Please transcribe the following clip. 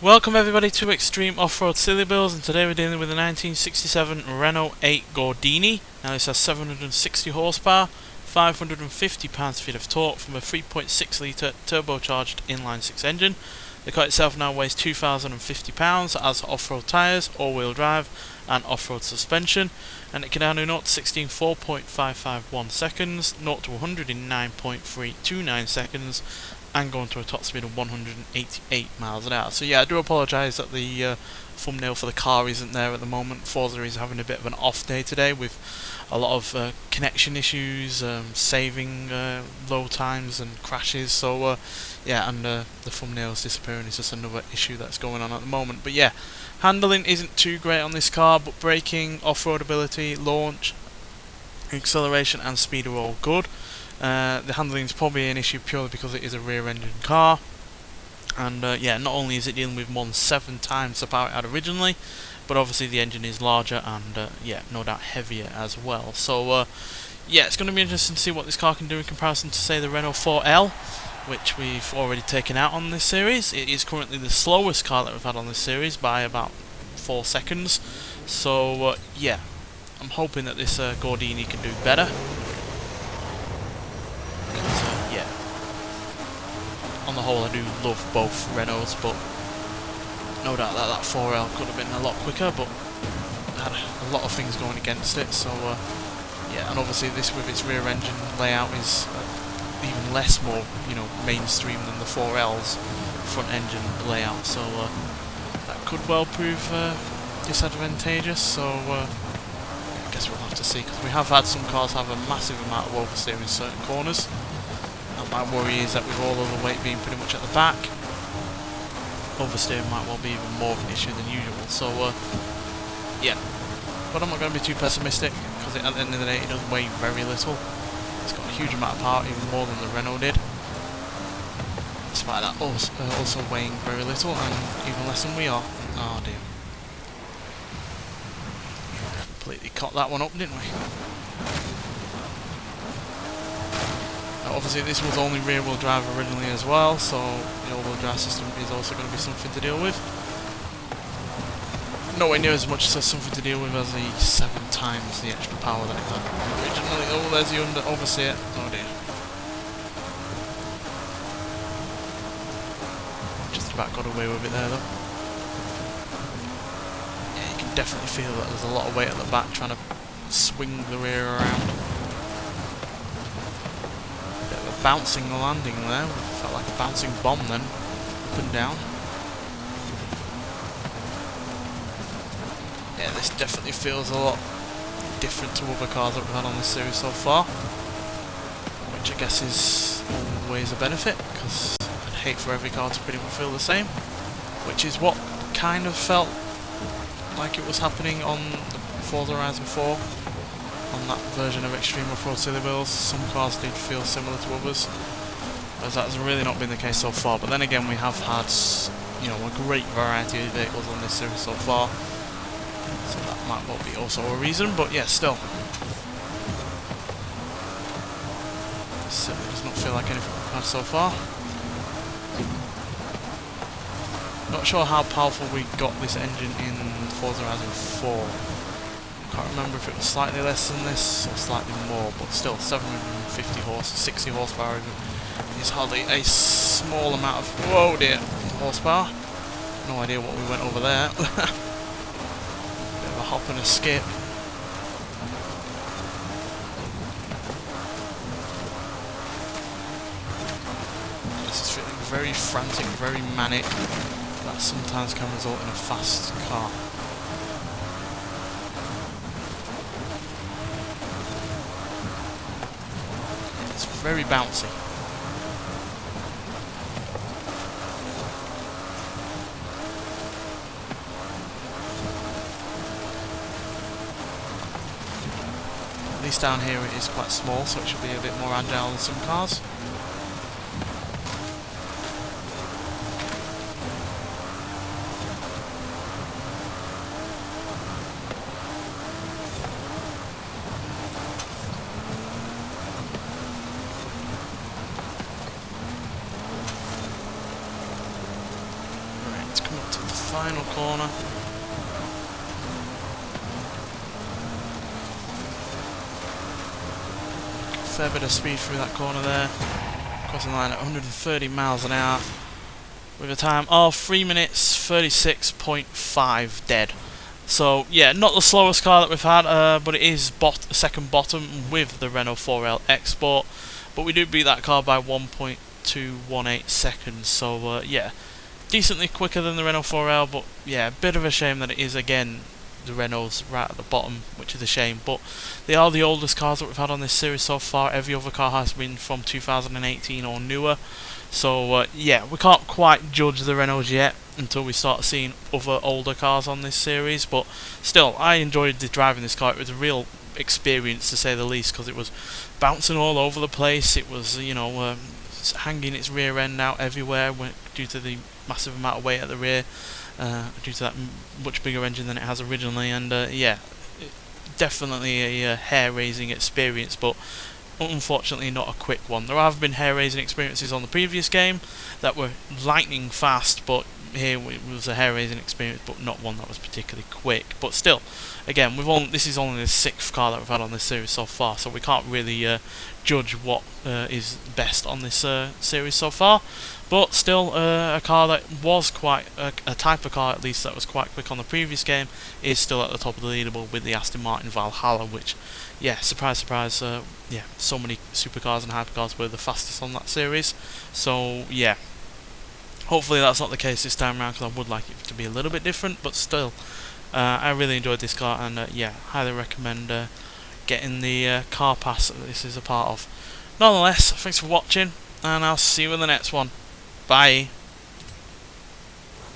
Welcome everybody to Extreme Off-Road Silly Bills, and today we're dealing with a 1967 Renault 8 Gordini. Now this has 760 horsepower, 550 pounds-feet of torque from a 3.6 litre turbocharged inline-6 engine. The car itself now weighs 2,050 pounds, has off-road tyres, all-wheel drive and off-road suspension, and it can now do 0 to 60 in 4.551 seconds, 0 to 100 in 9.329 seconds, and going to a top speed of 188 miles an hour. So yeah, I do apologise that the thumbnail for the car isn't there at the moment. Forza is having a bit of an off day today with a lot of connection issues, saving low times and crashes. So yeah, and the thumbnail's disappearing is just another issue that's going on at the moment. But yeah, handling isn't too great on this car, but braking, off-road ability, launch, acceleration and speed are all good. The handling is probably an issue purely because it is a rear-engine car, and yeah, not only is it dealing with more than 7 times the power it had originally, but obviously the engine is larger and yeah, no doubt heavier as well. So yeah, it's going to be interesting to see what this car can do in comparison to, say, the Renault 4L, which we've already taken out on this series. It is currently the slowest car that we've had on this series by about 4 seconds. So yeah, I'm hoping that this Gordini can do better. Yeah, on the whole I do love both Renaults, but no doubt that 4L could have been a lot quicker, but had a lot of things going against it. So yeah, and obviously this with its rear engine layout is even more mainstream than the 4L's front engine layout, so that could well prove disadvantageous. So I guess we'll have to see, because we have had some cars have a massive amount of oversteer in certain corners. And my worry is that with all of the weight being pretty much at the back, oversteering might well be even more of an issue than usual. So yeah, but I'm not going to be too pessimistic, because at the end of the day it does weigh very little. It's got a huge amount of power, even more than the Renault did, despite that also weighing very little and even less than we are. Oh dear. Completely caught that one up, didn't we? Now, obviously this was only rear-wheel drive originally as well, so the all-wheel drive system is also going to be something to deal with. Nowhere near as much as something to deal with as the 7 times the extra power that it had originally. Oh, there's the oversteer. Oh dear. Just about got away with it there though. Definitely feel that there's a lot of weight at the back trying to swing the rear around. Bit of a bouncing landing there, felt like a bouncing bomb then, up and down. Yeah, this definitely feels a lot different to other cars that we've had on this series so far, which I guess is always a benefit, because I'd hate for every car to pretty much feel the same, which is what kind of felt like it was happening on the Forza Horizon 4, on that version of Extreme Off-Road Silly Bills. Some cars did feel similar to others, as that has really not been the case so far. But then again, we have had, a great variety of vehicles on this series so far, so that might well be also a reason. But yeah, still, it certainly does not feel like anything we've had so far. Not sure how powerful we got this engine in Forza Horizon 4. Can't remember if it was slightly less than this or slightly more, but still 750 horse, 60 horsepower is hardly a small amount of, whoa dear, horsepower. No idea what we went over there. Bit of a hop and a skip. This is feeling very frantic, very manic. That sometimes can result in a fast car. It's very bouncy. At least down here it is quite small, so it should be a bit more agile than some cars. Come up to final corner. Fair bit of speed through that corner there. Crossing the line at 130 miles an hour. With a time of 3 minutes 36.5 dead. So yeah, not the slowest car that we've had, but it is second bottom with the Renault 4L Export. But we do beat that car by 1.218 seconds. So yeah, decently quicker than the Renault 4L. But yeah, a bit of a shame that it is again the Renault's right at the bottom, which is a shame. But they are the oldest cars that we've had on this series so far. Every other car has been from 2018 or newer. So yeah, we can't quite judge the Renaults yet until we start seeing other older cars on this series. But still, I enjoyed driving this car. It was a real experience to say the least, because it was bouncing all over the place. It was, you know, hanging its rear end out everywhere due to the massive amount of weight at the rear, due to that much bigger engine than it has originally. And yeah, definitely a hair-raising experience, but unfortunately not a quick one. There have been hair-raising experiences on the previous game that were lightning fast, but here it was a hair-raising experience, but not one that was particularly quick. But still, again, this is only the 6th car that we've had on this series so far, so we can't really judge what is best on this series so far. But still, a car that was quite a type of car, at least, that was quite quick on the previous game, is still at the top of the leaderboard with the Aston Martin Valhalla, which, yeah, surprise, surprise, yeah, so many supercars and hypercars were the fastest on that series. So yeah, hopefully that's not the case this time around, because I would like it to be a little bit different. But still, I really enjoyed this car, and yeah, highly recommend getting the car pass that this is a part of. Nonetheless, thanks for watching, and I'll see you in the next one. Bye.